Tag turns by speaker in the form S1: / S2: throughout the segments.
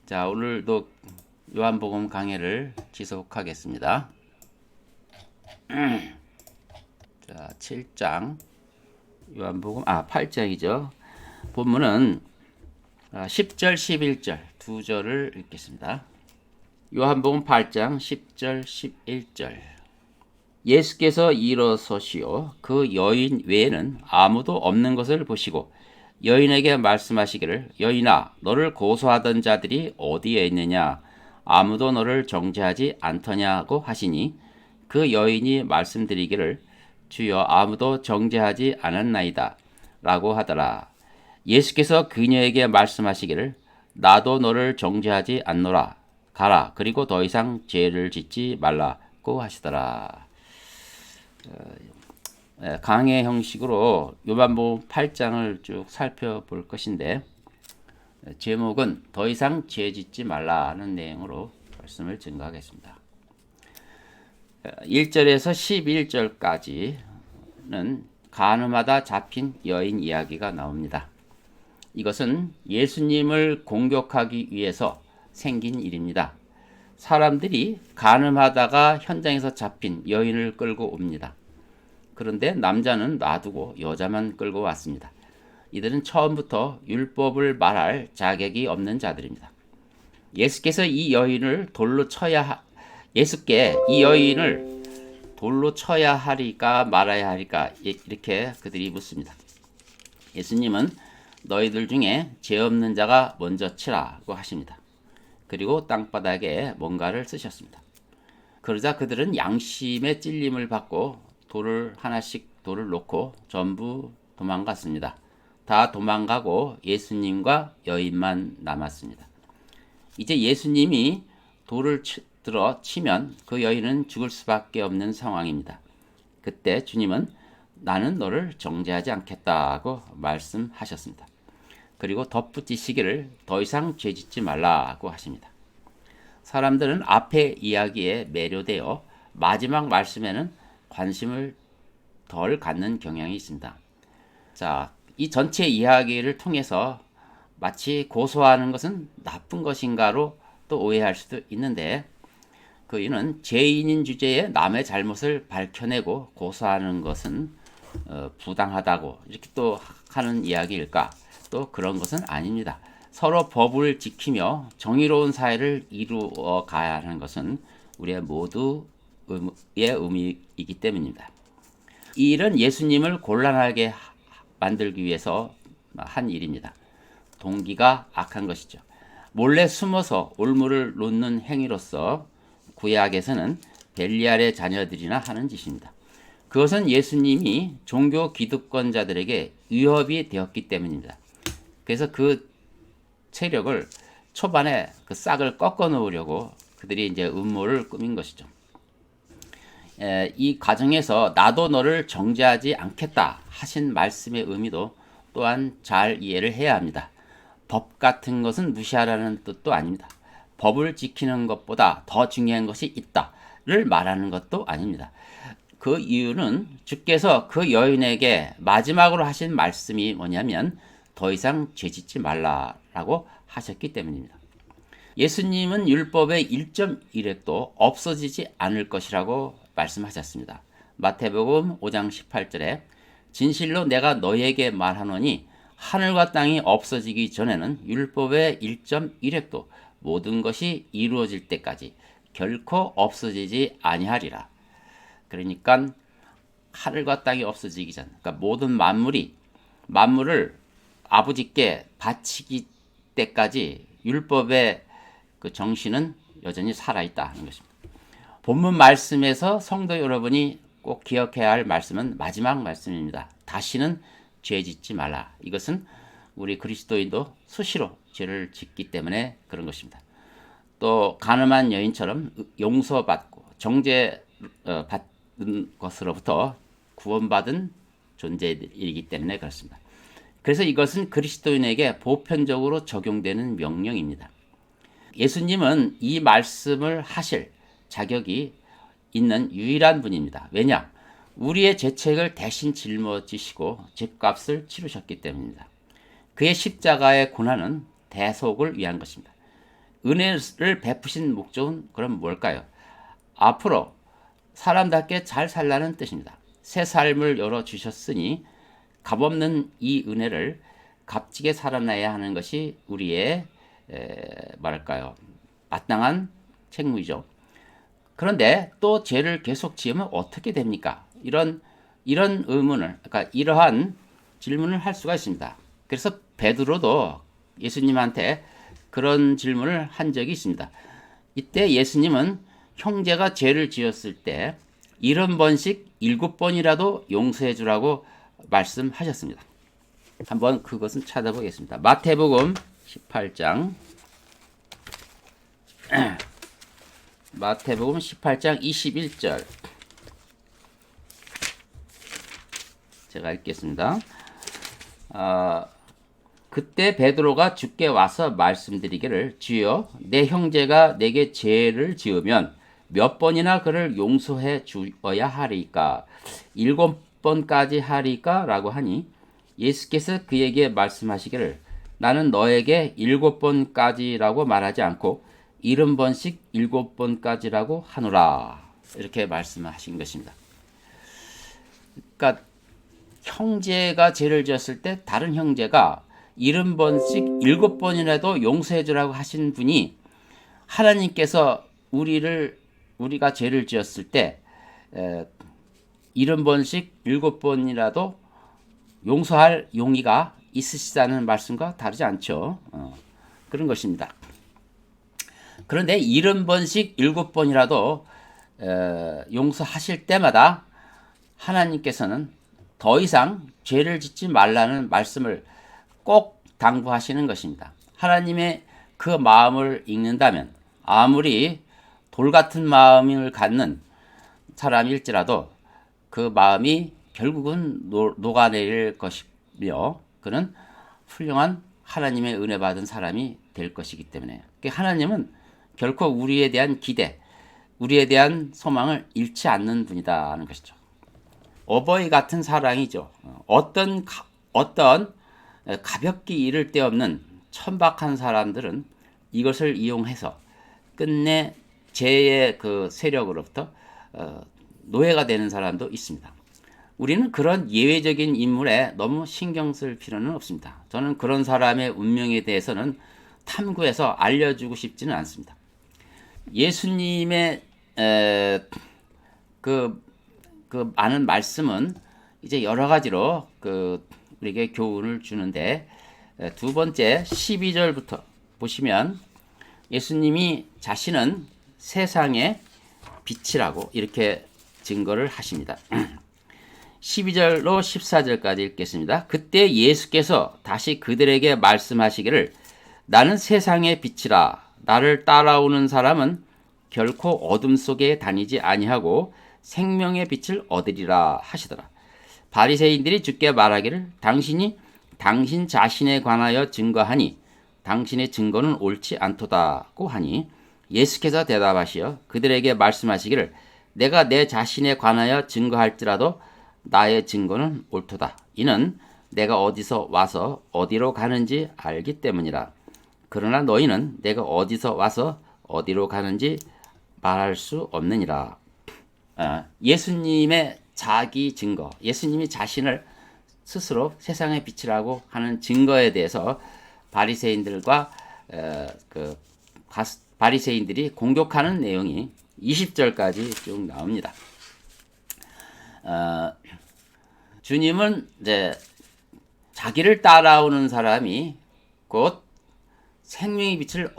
S1: 자, 오늘도 요한복음 강해를 지속하겠습니다. 자, 7장 요한복음 8장이죠. 본문은 10절, 11절 두 절을 읽겠습니다. 요한복음 8장 10절, 11절. 예수께서 일어서시어 그 여인 외에는 아무도 없는 것을 보시고 여인에게 말씀하시기를, 여인아, 너를 고소하던 자들이 어디에 있느냐? 아무도 너를 정죄하지 않더냐고 하시니, 그 여인이 말씀드리기를, 주여, 아무도 정죄하지 않았나이다 라고 하더라. 예수께서 그녀에게 말씀하시기를, 나도 너를 정죄하지 않노라. 가라. 그리고 더 이상 죄를 짓지 말라고 하시더라. 강의 형식으로 요한복음 8장을 쭉 살펴볼 것인데, 제목은 더 이상 죄 짓지 말라는 내용으로 말씀을 증거하겠습니다. 1절에서 11절까지는 간음하다 잡힌 여인 이야기가 나옵니다. 이것은 예수님을 공격하기 위해서 생긴 일입니다. 사람들이 간음하다가 현장에서 잡힌 여인을 끌고 옵니다. 그런데 남자는 놔두고 여자만 끌고 왔습니다. 이들은 처음부터 율법을 말할 자격이 없는 자들입니다. 예수께 이 여인을 돌로 쳐야 하리까 말아야 하리까 이렇게 그들이 묻습니다. 예수님은 너희들 중에 죄 없는 자가 먼저 치라고 하십니다. 그리고 땅바닥에 뭔가를 쓰셨습니다. 그러자 그들은 양심의 찔림을 받고 돌을 놓고 전부 도망갔습니다. 다 도망가고 예수님과 여인만 남았습니다. 이제 예수님이 돌을 들어 치면 그 여인은 죽을 수밖에 없는 상황입니다. 그때 주님은 나는 너를 정죄하지 않겠다고 말씀하셨습니다. 그리고 덧붙이시기를 더 이상 죄짓지 말라고 하십니다. 사람들은 앞의 이야기에 매료되어 마지막 말씀에는 관심을 덜 갖는 경향이 있습니다. 자, 이 전체 이야기를 통해서 마치 고소하는 것은 나쁜 것인가로 또 오해할 수도 있는데, 그 이유는 죄인인 주제에 남의 잘못을 밝혀내고 고소하는 것은 부당하다고 이렇게 또 하는 이야기일까? 또 그런 것은 아닙니다. 서로 법을 지키며 정의로운 사회를 이루어 가야 하는 것은 우리의 모두의 의미이기 때문입니다. 이 일은 예수님을 곤란하게 만들기 위해서 한 일입니다. 동기가 악한 것이죠. 몰래 숨어서 올무를 놓는 행위로서 구약에서는 벨리알의 자녀들이나 하는 짓입니다. 그것은 예수님이 종교 기득권자들에게 위협이 되었기 때문입니다. 그래서 그 세력을 초반에 그 싹을 꺾어 놓으려고 그들이 이제 음모를 꾸민 것이죠. 이 과정에서 나도 너를 정죄하지 않겠다 하신 말씀의 의미도 또한 잘 이해를 해야 합니다. 법 같은 것은 무시하라는 뜻도 아닙니다. 법을 지키는 것보다 더 중요한 것이 있다를 말하는 것도 아닙니다. 그 이유는 주께서 그 여인에게 마지막으로 하신 말씀이 뭐냐면 더 이상 죄짓지 말라라고 하셨기 때문입니다. 예수님은 율법의 1.1획도 없어지지 않을 것이라고 말씀하셨습니다. 마태복음 5장 18절에 진실로 내가 너희에게 말하노니 하늘과 땅이 없어지기 전에는 율법의 1.1획도 모든 것이 이루어질 때까지 결코 없어지지 아니하리라. 그러니까 하늘과 땅이 없어지기 전, 그러니까 모든 만물을 아버지께 바치기 때까지 율법의 그 정신은 여전히 살아있다는 것입니다. 본문 말씀에서 성도 여러분이 꼭 기억해야 할 말씀은 마지막 말씀입니다. 다시는 죄 짓지 말라. 이것은 우리 그리스도인도 수시로 죄를 짓기 때문에 그런 것입니다. 또 가늠한 여인처럼 용서받고 정죄받은 것으로부터 구원받은 존재이기 때문에 그렇습니다. 그래서 이것은 그리스도인에게 보편적으로 적용되는 명령입니다. 예수님은 이 말씀을 하실 자격이 있는 유일한 분입니다. 왜냐? 우리의 죄책을 대신 짊어지시고 죄값을 치르셨기 때문입니다. 그의 십자가의 고난은 대속을 위한 것입니다. 은혜를 베푸신 목적은 그럼 뭘까요? 앞으로 사람답게 잘 살라는 뜻입니다. 새 삶을 열어주셨으니 값없는 이 은혜를 값지게 살아내야 하는 것이 우리의 말할까요? 마땅한 책무이죠. 그런데 또 죄를 계속 지으면 어떻게 됩니까? 이런 의문을, 그러니까 이러한 질문을 할 수가 있습니다. 그래서 베드로도 예수님한테 그런 질문을 한 적이 있습니다. 이때 예수님은 형제가 죄를 지었을 때 70번씩 7번이라도 용서해 주라고 말씀하셨습니다. 한번 그것은 찾아보겠습니다. 마태복음 18장 마태복음 18장 21절 제가 읽겠습니다. 그때 베드로가 주께 와서 말씀드리기를 주여 내 형제가 내게 죄를 지으면 몇 번이나 그를 용서해 주어야 하리까? 7번까지 하리까? 라고 하니 예수께서 그에게 말씀하시기를 나는 너에게 7번까지라고 말하지 않고 70번씩 7번까지라고 하노라. 이렇게 말씀하신 것입니다. 그러니까 형제가 죄를 지었을 때 다른 형제가 70번씩 7번이라도 용서해 주라고 하신 분이 하나님께서 우리가 죄를 지었을 때 70번씩 7번이라도 용서할 용의가 있으시다는 말씀과 다르지 않죠. 그런 것입니다. 그런데 70번씩 7번이라도 용서하실 때마다 하나님께서는 더 이상 죄를 짓지 말라는 말씀을 꼭 당부하시는 것입니다. 하나님의 그 마음을 읽는다면 아무리 돌 같은 마음을 갖는 사람일지라도 그 마음이 결국은 녹아내릴 것이며 그는 훌륭한 하나님의 은혜 받은 사람이 될 것이기 때문에 하나님은 결코 우리에 대한 기대, 우리에 대한 소망을 잃지 않는 분이다는 것이죠. 어버이 같은 사랑이죠. 어떤 가볍게 이를 데 없는 천박한 사람들은 이것을 이용해서 끝내 죄의 그 세력으로부터 노예가 되는 사람도 있습니다. 우리는 그런 예외적인 인물에 너무 신경 쓸 필요는 없습니다. 저는 그런 사람의 운명에 대해서는 탐구해서 알려주고 싶지는 않습니다. 예수님의 그 많은 말씀은 이제 여러 가지로 우리에게 교훈을 주는데 두 번째 12절부터 보시면 예수님이 자신은 세상의 빛이라고 이렇게 증거를 하십니다. 12절로 14절까지 읽겠습니다. 그때 예수께서 다시 그들에게 말씀하시기를 나는 세상의 빛이라 나를 따라오는 사람은 결코 어둠 속에 다니지 아니하고 생명의 빛을 얻으리라 하시더라. 바리새인들이 주께 말하기를 당신이 당신 자신에 관하여 증거하니 당신의 증거는 옳지 않도다고 하니 예수께서 대답하시어 그들에게 말씀하시기를 내가 내 자신에 관하여 증거할지라도 나의 증거는 옳도다. 이는 내가 어디서 와서 어디로 가는지 알기 때문이라. 그러나 너희는 내가 어디서 와서 어디로 가는지 말할 수 없느니라. 예수님의 자기 증거, 예수님이 자신을 스스로 세상의 빛이라고 하는 증거에 대해서 바리새인들과 바리새인들이 공격하는 내용이 20절까지 쭉 나옵니다. 주님은 이제 자기를 따라오는 사람이 곧 생명의 빛을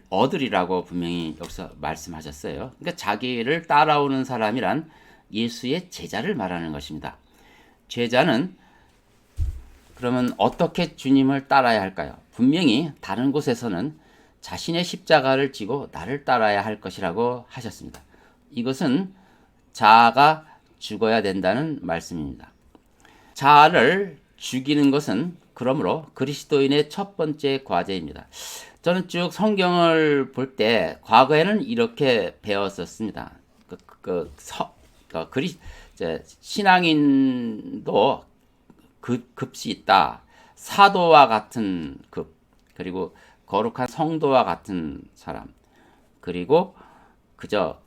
S1: 얻으리라고 분명히 여기서 말씀하셨어요. 그러니까 자기를 따라오는 사람이란 예수의 제자를 말하는 것입니다. 제자는 그러면 어떻게 주님을 따라야 할까요? 분명히 다른 곳에서는 자신의 십자가를 지고 나를 따라야 할 것이라고 하셨습니다. 이것은 자아가 죽어야 된다는 말씀입니다. 자아를 죽이는 것은 그러므로 그리스도인의 첫 번째 과제입니다. 저는 쭉 성경을 볼 때 과거에는 이렇게 배웠었습니다. 신앙인도 급시 있다. 사도와 같은 급, 그리고 거룩한 성도와 같은 사람, 그리고 그저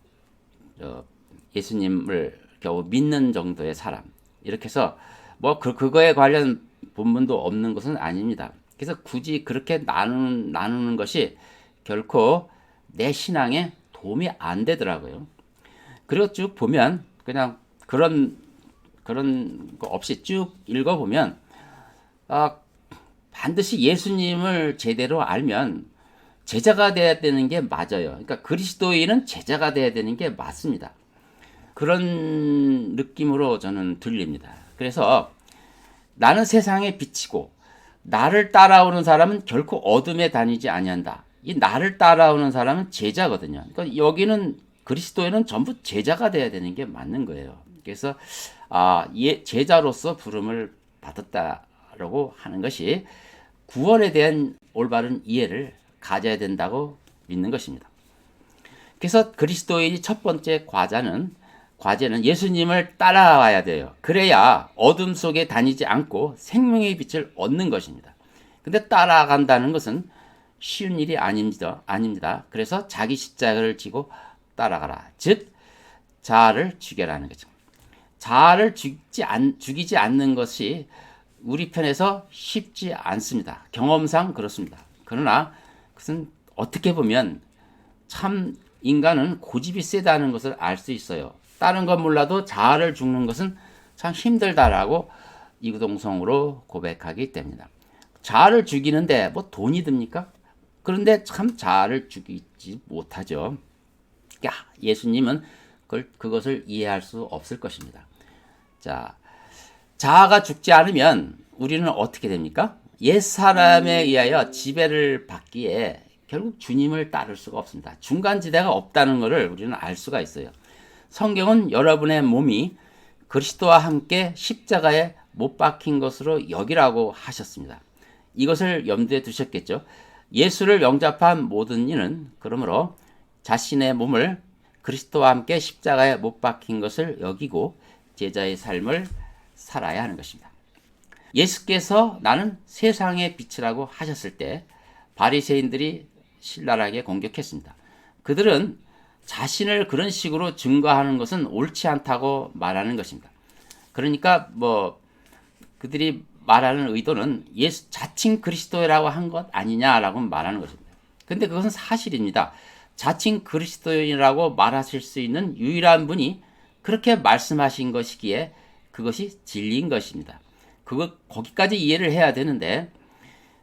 S1: 예수님을 겨우 믿는 정도의 사람, 이렇게 해서 뭐 그거에 관련 본문도 없는 것은 아닙니다. 그래서 굳이 그렇게 나누는 것이 결코 내 신앙에 도움이 안 되더라고요. 그리고 쭉 보면 그냥 그런 거 없이 쭉 읽어보면 반드시 예수님을 제대로 알면 제자가 돼야 되는 게 맞아요. 그러니까 그리스도인은 제자가 돼야 되는 게 맞습니다. 그런 느낌으로 저는 들립니다. 그래서 나는 세상에 비치고 나를 따라오는 사람은 결코 어둠에 다니지 아니한다. 이 나를 따라오는 사람은 제자거든요. 그러니까 여기는 그리스도인은 전부 제자가 돼야 되는 게 맞는 거예요. 그래서 제자로서 부름을 받았다라고 하는 것이 구원에 대한 올바른 이해를 가져야 된다고 믿는 것입니다. 그래서 그리스도인이 첫 번째 과제는 예수님을 따라와야 돼요. 그래야 어둠 속에 다니지 않고 생명의 빛을 얻는 것입니다. 근데 따라간다는 것은 쉬운 일이 아닙니다. 그래서 자기 십자가를 지고 따라가라. 즉 자아를 죽여라는 거죠. 자아를 죽이지 않는 것이 우리 편에서 쉽지 않습니다. 경험상 그렇습니다. 그러나 그것은 어떻게 보면 참 인간은 고집이 세다는 것을 알 수 있어요. 다른 건 몰라도 자아를 죽는 것은 참 힘들다라고 이구동성으로 고백하기 때문이다. 자아를 죽이는데 뭐 돈이 듭니까? 그런데 참 자아를 죽이지 못하죠. 예수님은 그것을 이해할 수 없을 것입니다. 자, 자아가 죽지 않으면 우리는 어떻게 됩니까? 옛사람에 의하여 지배를 받기에 결국 주님을 따를 수가 없습니다. 중간지대가 없다는 것을 우리는 알 수가 있어요. 성경은 여러분의 몸이 그리스도와 함께 십자가에 못 박힌 것으로 여기라고 하셨습니다. 이것을 염두에 두셨겠죠. 예수를 영접한 모든 이는 그러므로 자신의 몸을 그리스도와 함께 십자가에 못 박힌 것을 여기고 제자의 삶을 살아야 하는 것입니다. 예수께서 나는 세상의 빛이라고 하셨을 때 바리새인들이 신랄하게 공격했습니다. 그들은 자신을 그런 식으로 증거하는 것은 옳지 않다고 말하는 것입니다. 그러니까 그들이 말하는 의도는 예수 자칭 그리스도라고 한 것 아니냐라고 말하는 것입니다. 근데 그것은 사실입니다. 자칭 그리스도인이라고 말하실 수 있는 유일한 분이 그렇게 말씀하신 것이기에 그것이 진리인 것입니다. 거기까지 이해를 해야 되는데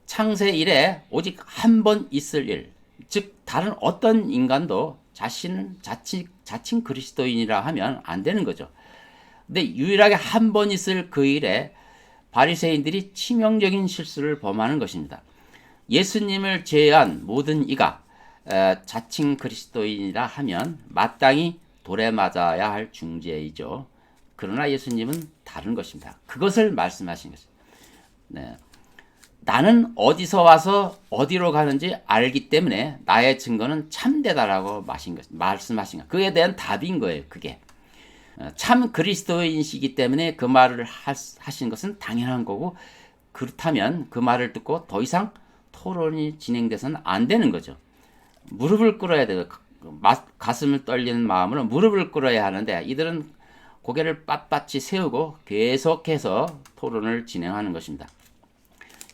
S1: 창세 이래 오직 한 번 있을 일, 즉 다른 어떤 인간도 자칭 그리스도인이라 하면 안 되는 거죠. 근데 유일하게 한 번 있을 그 일에 바리새인들이 치명적인 실수를 범하는 것입니다. 예수님을 제외한 모든 이가 자칭 그리스도인이라 하면 마땅히 돌에 맞아야 할 중죄이죠. 그러나 예수님은 다른 것입니다. 그것을 말씀하신 것입니다. 네. 나는 어디서 와서 어디로 가는지 알기 때문에 나의 증거는 참되다라고 말씀하신 것. 그에 대한 답인 거예요. 그게. 참 그리스도인이시기 때문에 그 말을 하신 것은 당연한 거고, 그렇다면 그 말을 듣고 더 이상 토론이 진행돼서는 안 되는 거죠. 무릎을 꿇어야 돼요. 가슴을 떨리는 마음으로 무릎을 꿇어야 하는데 이들은 고개를 빳빳이 세우고 계속해서 토론을 진행하는 것입니다.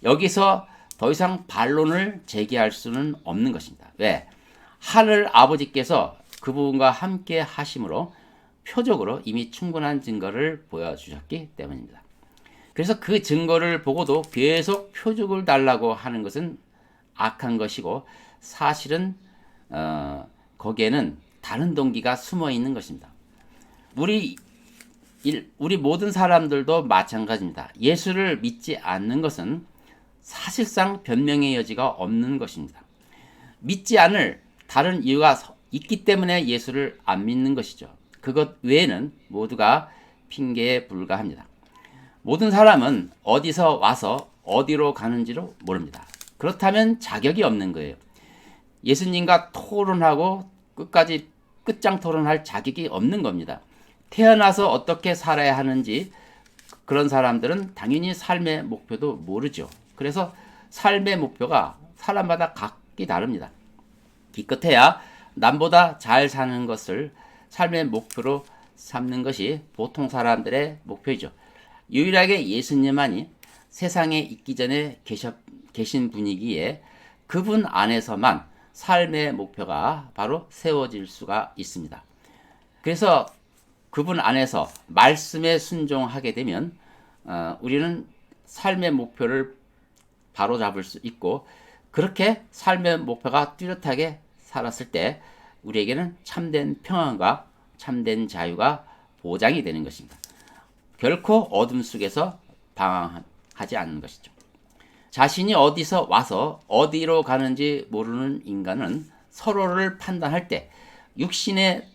S1: 여기서 더 이상 반론을 제기할 수는 없는 것입니다. 왜? 하늘 아버지께서 그분과 함께 하심으로 표적으로 이미 충분한 증거를 보여주셨기 때문입니다. 그래서 그 증거를 보고도 계속 표적을 달라고 하는 것은 악한 것이고 사실은 거기에는 다른 동기가 숨어 있는 것입니다. 우리 모든 사람들도 마찬가지입니다. 예수를 믿지 않는 것은 사실상 변명의 여지가 없는 것입니다. 믿지 않을 다른 이유가 있기 때문에 예수를 안 믿는 것이죠. 그것 외에는 모두가 핑계에 불과합니다. 모든 사람은 어디서 와서 어디로 가는지로 모릅니다. 그렇다면 자격이 없는 거예요. 예수님과 토론하고 끝장 토론할 자격이 없는 겁니다. 태어나서 어떻게 살아야 하는지 그런 사람들은 당연히 삶의 목표도 모르죠. 그래서 삶의 목표가 사람마다 각기 다릅니다. 기껏해야 남보다 잘 사는 것을 삶의 목표로 삼는 것이 보통 사람들의 목표이죠. 유일하게 예수님만이 세상에 있기 전에 계신 분이기에 그분 안에서만 삶의 목표가 바로 세워질 수가 있습니다. 그래서 그분 안에서 말씀에 순종하게 되면 우리는 삶의 목표를 바로잡을 수 있고, 그렇게 삶의 목표가 뚜렷하게 살았을 때 우리에게는 참된 평안과 참된 자유가 보장이 되는 것입니다. 결코 어둠 속에서 방황하지 않는 것이죠. 자신이 어디서 와서 어디로 가는지 모르는 인간은 서로를 판단할 때 육신에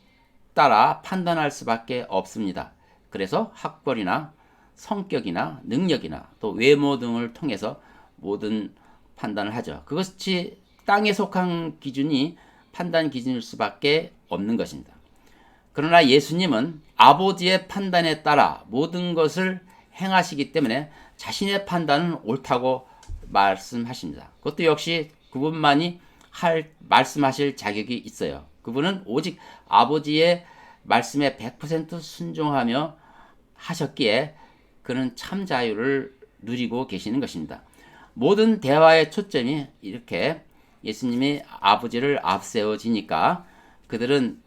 S1: 따라 판단할 수밖에 없습니다. 그래서 학벌이나 성격이나 능력이나 또 외모 등을 통해서 모든 판단을 하죠. 그것이 땅에 속한 기준이 판단 기준일 수밖에 없는 것입니다. 그러나 예수님은 아버지의 판단에 따라 모든 것을 행하시기 때문에 자신의 판단은 옳다고 말씀하십니다. 그것도 역시 그분만이 말씀하실 자격이 있어요. 그분은 오직 아버지의 말씀에 100% 순종하며 하셨기에 그는 참 자유를 누리고 계시는 것입니다. 모든 대화의 초점이 이렇게 예수님이 아버지를 앞세워지니까 그들은,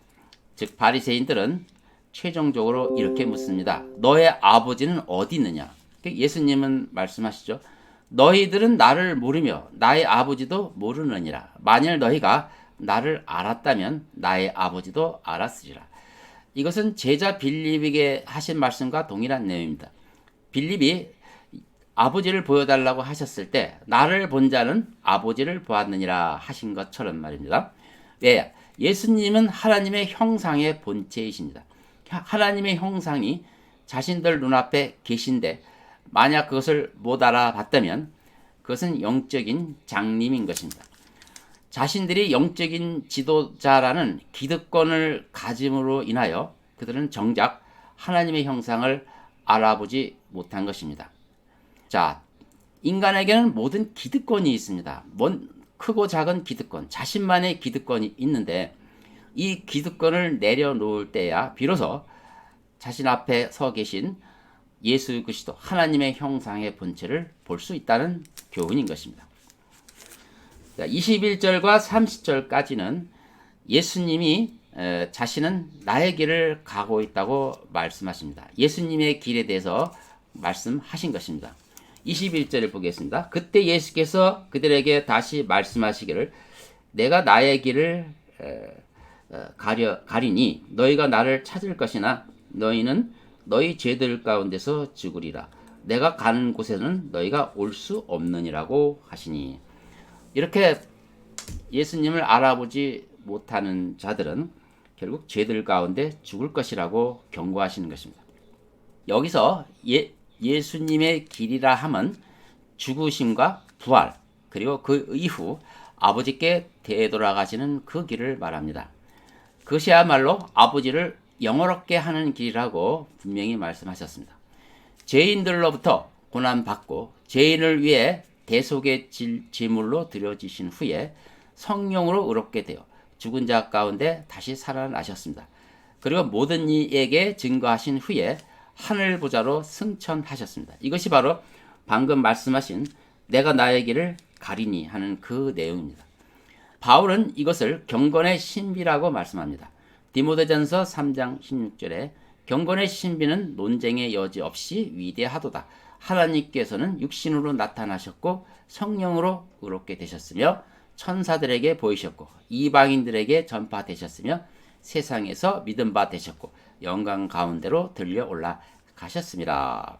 S1: 즉 바리새인들은 최종적으로 이렇게 묻습니다. 너의 아버지는 어디 있느냐? 예수님은 말씀하시죠. 너희들은 나를 모르며 나의 아버지도 모르느니라. 만일 너희가 나를 알았다면 나의 아버지도 알았으리라. 이것은 제자 빌립에게 하신 말씀과 동일한 내용입니다. 빌립이 아버지를 보여달라고 하셨을 때 나를 본 자는 아버지를 보았느니라 하신 것처럼 말입니다. 왜? 예수님은 하나님의 형상의 본체이십니다. 하나님의 형상이 자신들 눈앞에 계신데 만약 그것을 못 알아봤다면 그것은 영적인 장님인 것입니다. 자신들이 영적인 지도자라는 기득권을 가짐으로 인하여 그들은 정작 하나님의 형상을 알아보지 못한 것입니다. 자, 인간에게는 모든 기득권이 있습니다. 크고 작은 기득권, 자신만의 기득권이 있는데 이 기득권을 내려놓을 때야 비로소 자신 앞에 서 계신 예수 그리스도 하나님의 형상의 본체를 볼 수 있다는 교훈인 것입니다. 21절과 30절까지는 예수님이 자신은 나의 길을 가고 있다고 말씀하십니다. 예수님의 길에 대해서 말씀하신 것입니다. 21절을 보겠습니다. 그때 예수께서 그들에게 다시 말씀하시기를 내가 나의 길을 가리니 너희가 나를 찾을 것이나 너희는 너희 죄들 가운데서 죽으리라. 내가 가는 곳에는 너희가 올 수 없느니라고 하시니. 이렇게 예수님을 알아보지 못하는 자들은 결국 죄들 가운데 죽을 것이라고 경고하시는 것입니다. 여기서 예수님의 길이라 함은 죽으심과 부활, 그리고 그 이후 아버지께 되돌아가시는 그 길을 말합니다. 그것이야말로 아버지를 영원롭게 하는 길이라고 분명히 말씀하셨습니다. 죄인들로부터 고난받고 죄인을 위해 대속의 제물로 드려지신 후에 성령으로 의롭게 되어 죽은 자 가운데 다시 살아나셨습니다. 그리고 모든 이에게 증거하신 후에 하늘 보좌로 승천하셨습니다. 이것이 바로 방금 말씀하신 내가 나의 길을 가리니 하는 그 내용입니다. 바울은 이것을 경건의 신비라고 말씀합니다. 디모데전서 3장 16절에 경건의 신비는 논쟁의 여지 없이 위대하도다. 하나님께서는 육신으로 나타나셨고 성령으로 의롭게 되셨으며 천사들에게 보이셨고 이방인들에게 전파되셨으며 세상에서 믿음 바 되셨고 영광 가운데로 들려 올라가셨습니다.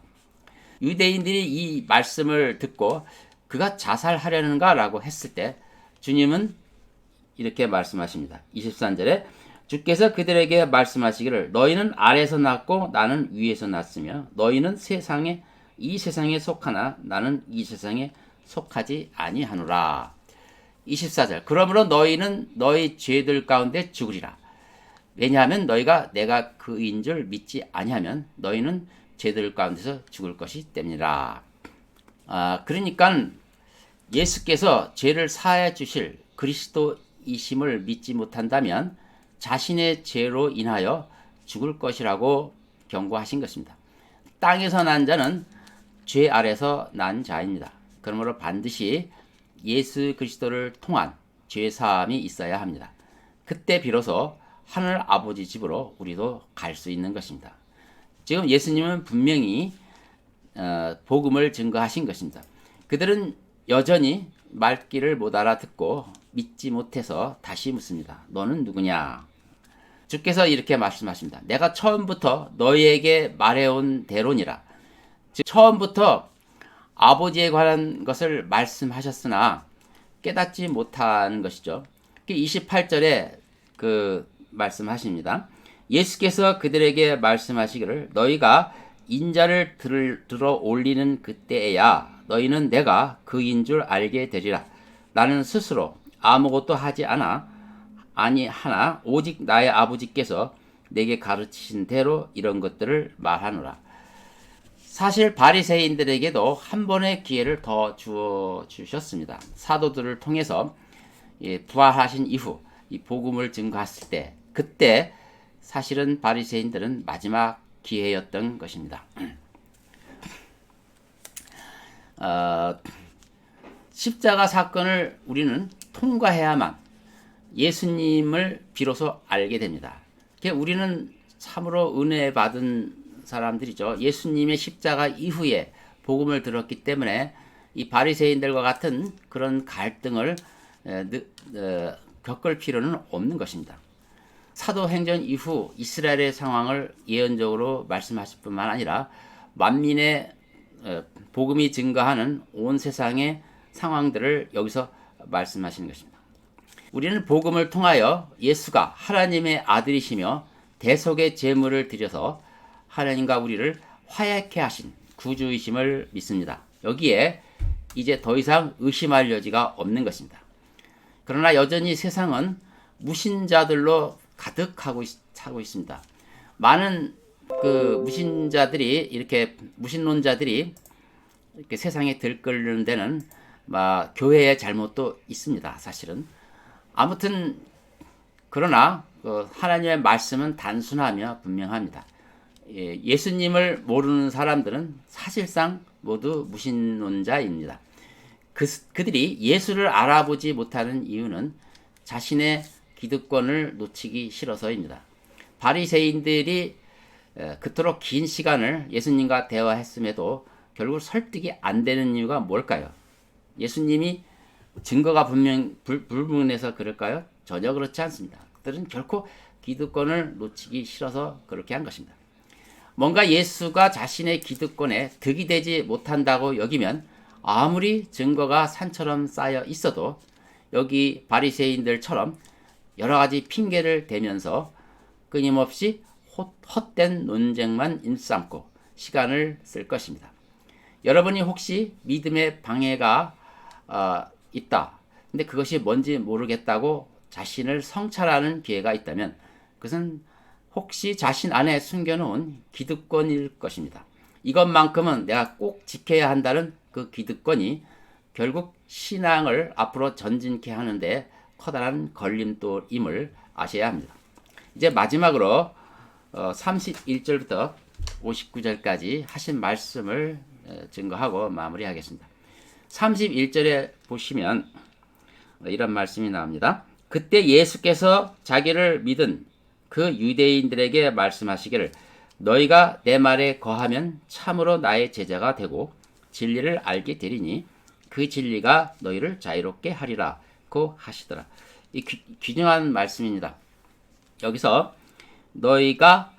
S1: 유대인들이 이 말씀을 듣고 그가 자살하려는가 라고 했을 때 주님은 이렇게 말씀하십니다. 23절에 주께서 그들에게 말씀하시기를 너희는 아래에서 났고 나는 위에서 났으며 너희는 이 세상에 속하나 나는 이 세상에 속하지 아니하노라. 24절 그러므로 너희는 너희 죄들 가운데 죽으리라. 왜냐하면 너희가 내가 그인 줄 믿지 아니하면 너희는 죄들 가운데서 죽을 것이 땜니라. 그러니까 예수께서 죄를 사하여 주실 그리스도이심을 믿지 못한다면 자신의 죄로 인하여 죽을 것이라고 경고하신 것입니다. 땅에서 난 자는 죄 아래서 난 자입니다. 그러므로 반드시 예수 그리스도를 통한 죄 사함이 있어야 합니다. 그때 비로소 하늘 아버지 집으로 우리도 갈 수 있는 것입니다. 지금 예수님은 분명히 복음을 증거하신 것입니다. 그들은 여전히 말귀를 못 알아듣고 믿지 못해서 다시 묻습니다. 너는 누구냐? 주께서 이렇게 말씀하십니다. 내가 처음부터 너희에게 말해온 대로니라. 즉 처음부터 아버지에 관한 것을 말씀하셨으나 깨닫지 못하는 것이죠. 28절에 그 말씀하십니다. 예수께서 그들에게 말씀하시기를 너희가 인자를 들어 올리는 그때에야 너희는 내가 그인 줄 알게 되리라. 나는 스스로 아무것도 하지 아니하나 오직 나의 아버지께서 내게 가르치신 대로 이런 것들을 말하노라. 사실 바리새인들에게도 한 번의 기회를 더 주어 주셨습니다. 사도들을 통해서 부활하신 이후 이 복음을 증거했을 때 그때 사실은 바리새인들은 마지막 기회였던 것입니다. 십자가 사건을 우리는 통과해야만 예수님을 비로소 알게 됩니다. 우리는 참으로 은혜 받은 사람들이죠. 예수님의 십자가 이후에 복음을 들었기 때문에 이 바리새인들과 같은 그런 갈등을 겪을 필요는 없는 것입니다. 사도행전 이후 이스라엘의 상황을 예언적으로 말씀하실 뿐만 아니라 만민의 복음이 증거하는 온 세상의 상황들을 여기서 말씀하시는 것입니다. 우리는 복음을 통하여 예수가 하나님의 아들이시며 대속의 제물을 드려서 하나님과 우리를 화해케 하신 구주이심을 믿습니다. 여기에 이제 더 이상 의심할 여지가 없는 것입니다. 그러나 여전히 세상은 무신자들로 가득하고 차고 있습니다. 많은 그 무신론자들이 이렇게 세상에 들끓는 데는 교회의 잘못도 있습니다. 사실은 아무튼 그러나 하나님의 말씀은 단순하며 분명합니다. 예수님을 모르는 사람들은 사실상 모두 무신론자입니다. 그들이 예수를 알아보지 못하는 이유는 자신의 기득권을 놓치기 싫어서입니다. 바리새인들이 그토록 긴 시간을 예수님과 대화했음에도 결국 설득이 안 되는 이유가 뭘까요? 예수님이 증거가 불분명해서 그럴까요? 전혀 그렇지 않습니다. 그들은 결코 기득권을 놓치기 싫어서 그렇게 한 것입니다. 뭔가 예수가 자신의 기득권에 득이 되지 못한다고 여기면 아무리 증거가 산처럼 쌓여 있어도 여기 바리새인들처럼 여러 가지 핑계를 대면서 끊임없이 헛된 논쟁만 일삼고 시간을 쓸 것입니다. 여러분이 혹시 믿음의 방해가 있다. 근데 그것이 뭔지 모르겠다고 자신을 성찰하는 기회가 있다면 그것은 혹시 자신 안에 숨겨놓은 기득권일 것입니다. 이것만큼은 내가 꼭 지켜야 한다는 그 기득권이 결국 신앙을 앞으로 전진케 하는데 커다란 걸림돌임을 아셔야 합니다. 이제 마지막으로 31절부터 59절까지 하신 말씀을 증거하고 마무리하겠습니다. 31절에 보시면 이런 말씀이 나옵니다. 그때 예수께서 자기를 믿은 그 유대인들에게 말씀하시기를 너희가 내 말에 거하면 참으로 나의 제자가 되고 진리를 알게 되리니 그 진리가 너희를 자유롭게 하리라고 하시더라. 이 귀중한 말씀입니다. 여기서 너희가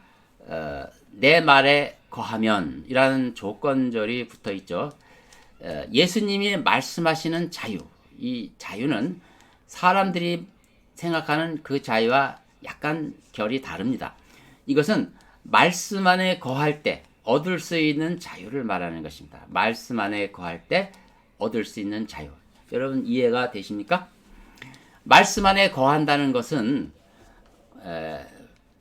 S1: 내 말에 거하면 이라는 조건절이 붙어 있죠. 예수님이 말씀하시는 자유, 이 자유는 사람들이 생각하는 그 자유와 약간 결이 다릅니다. 이것은 말씀 안에 거할 때 얻을 수 있는 자유를 말하는 것입니다. 말씀 안에 거할 때 얻을 수 있는 자유. 여러분 이해가 되십니까? 말씀 안에 거한다는 것은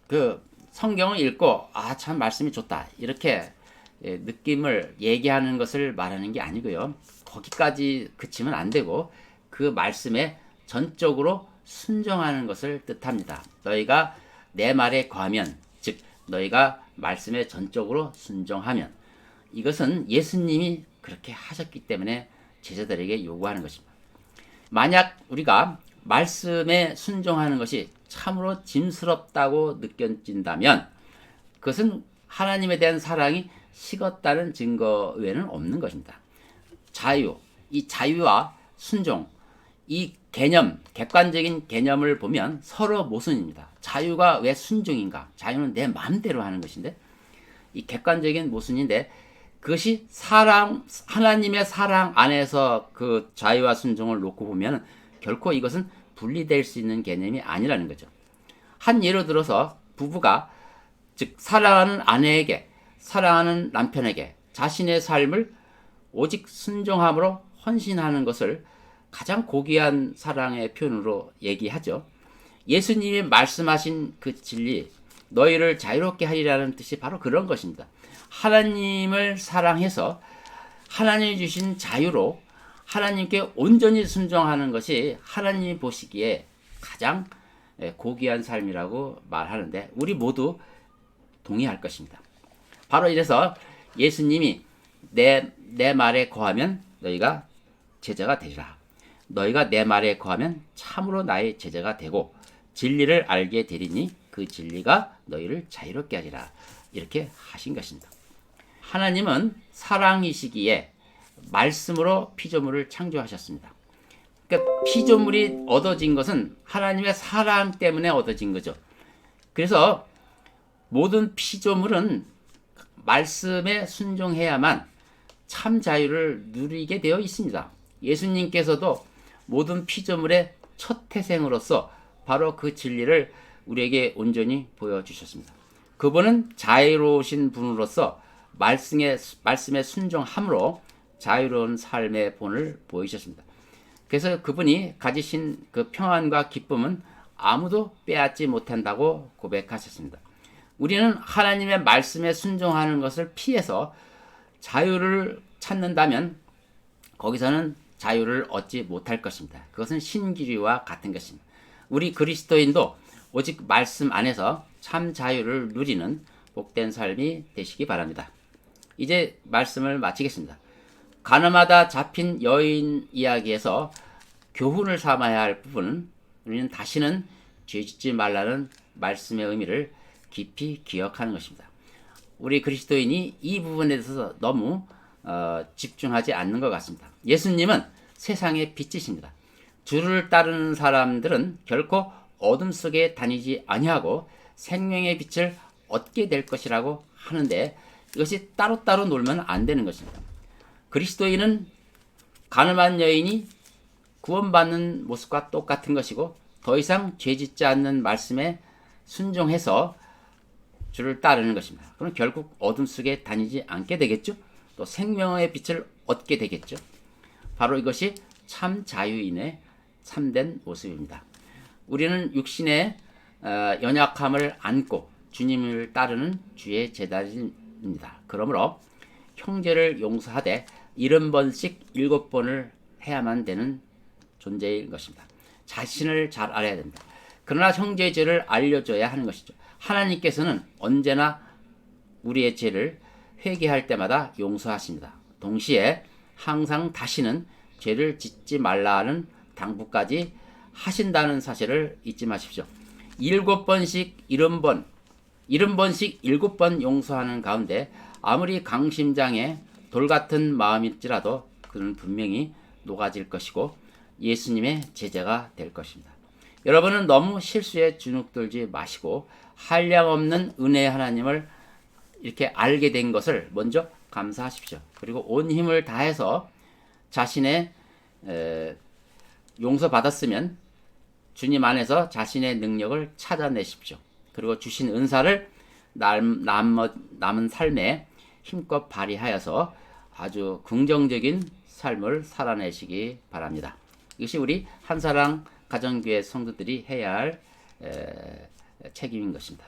S1: 그 성경을 읽고 참 말씀이 좋다 이렇게 느낌을 얘기하는 것을 말하는 게 아니고요. 거기까지 그치면 안 되고 그 말씀에 전적으로 순종하는 것을 뜻합니다. 너희가 내 말에 거하면, 즉 너희가 말씀에 전적으로 순종하면, 이것은 예수님이 그렇게 하셨기 때문에 제자들에게 요구하는 것입니다. 만약 우리가 말씀에 순종하는 것이 참으로 짐스럽다고 느껴진다면 그것은 하나님에 대한 사랑이 식었다는 증거 외에는 없는 것입니다. 자유, 이 자유와 순종, 이 개념, 객관적인 개념을 보면 서로 모순입니다. 자유가 왜 순종인가? 자유는 내 마음대로 하는 것인데, 이 객관적인 모순인데, 그것이 하나님의 사랑 안에서 그 자유와 순종을 놓고 보면 결코 이것은 분리될 수 있는 개념이 아니라는 거죠. 한 예로 들어서 부부가, 즉 사랑하는 아내에게, 사랑하는 남편에게 자신의 삶을 오직 순종함으로 헌신하는 것을 가장 고귀한 사랑의 표현으로 얘기하죠. 예수님이 말씀하신 그 진리, 너희를 자유롭게 하리라는 뜻이 바로 그런 것입니다. 하나님을 사랑해서 하나님이 주신 자유로 하나님께 온전히 순종하는 것이 하나님이 보시기에 가장 고귀한 삶이라고 말하는데 우리 모두 동의할 것입니다. 바로 이래서 예수님이 내 말에 거하면 너희가 제자가 되리라. 너희가 내 말에 거하면 참으로 나의 제자가 되고 진리를 알게 되리니 그 진리가 너희를 자유롭게 하리라. 이렇게 하신 것입니다. 하나님은 사랑이시기에 말씀으로 피조물을 창조하셨습니다. 그러니까 피조물이 얻어진 것은 하나님의 사랑 때문에 얻어진 거죠. 그래서 모든 피조물은 말씀에 순종해야만 참 자유를 누리게 되어 있습니다. 예수님께서도 모든 피조물의 첫 태생으로서 바로 그 진리를 우리에게 온전히 보여주셨습니다. 그분은 자유로우신 분으로서 말씀에 순종함으로 자유로운 삶의 본을 보이셨습니다. 그래서 그분이 가지신 그 평안과 기쁨은 아무도 빼앗지 못한다고 고백하셨습니다. 우리는 하나님의 말씀에 순종하는 것을 피해서 자유를 찾는다면 거기서는 자유를 얻지 못할 것입니다. 그것은 신기류와 같은 것입니다. 우리 그리스도인도 오직 말씀 안에서 참 자유를 누리는 복된 삶이 되시기 바랍니다. 이제 말씀을 마치겠습니다. 가늠하다 잡힌 여인 이야기에서 교훈을 삼아야 할 부분은 우리는 다시는 죄짓지 말라는 말씀의 의미를 깊이 기억하는 것입니다. 우리 그리스도인이 이 부분에 대해서 너무 집중하지 않는 것 같습니다. 예수님은 세상의 빛이십니다. 주를 따르는 사람들은 결코 어둠 속에 다니지 아니하고 생명의 빛을 얻게 될 것이라고 하는데 이것이 따로따로 놀면 안 되는 것입니다. 그리스도인은 가늠한 여인이 구원받는 모습과 똑같은 것이고 더 이상 죄짓지 않는 말씀에 순종해서 주를 따르는 것입니다. 그럼 결국 어둠 속에 다니지 않게 되겠죠. 또 생명의 빛을 얻게 되겠죠. 바로 이것이 참 자유인의 참된 모습입니다. 우리는 육신의 연약함을 안고 주님을 따르는 주의 제자입니다. 그러므로 형제를 용서하되 70번씩 7번을 해야만 되는 존재인 것입니다. 자신을 잘 알아야 됩니다. 그러나 형제의 죄를 알려줘야 하는 것이죠. 하나님께서는 언제나 우리의 죄를 회개할 때마다 용서하십니다. 동시에 항상 다시는 죄를 짓지 말라는 당부까지 하신다는 사실을 잊지 마십시오. 7번씩 70번, 70번씩 7번 용서하는 가운데 아무리 강심장에 돌같은 마음일지라도 그는 분명히 녹아질 것이고 예수님의 제자가 될 것입니다. 여러분은 너무 실수에 주눅들지 마시고 한량없는 은혜의 하나님을 이렇게 알게 된 것을 먼저 감사하십시오. 그리고 온 힘을 다해서 자신의 용서받았으면 주님 안에서 자신의 능력을 찾아내십시오. 그리고 주신 은사를 남은 삶에 힘껏 발휘하여서 아주 긍정적인 삶을 살아내시기 바랍니다. 이것이 우리 한사랑 가정교회 성도들이 해야 할 책임인 것입니다.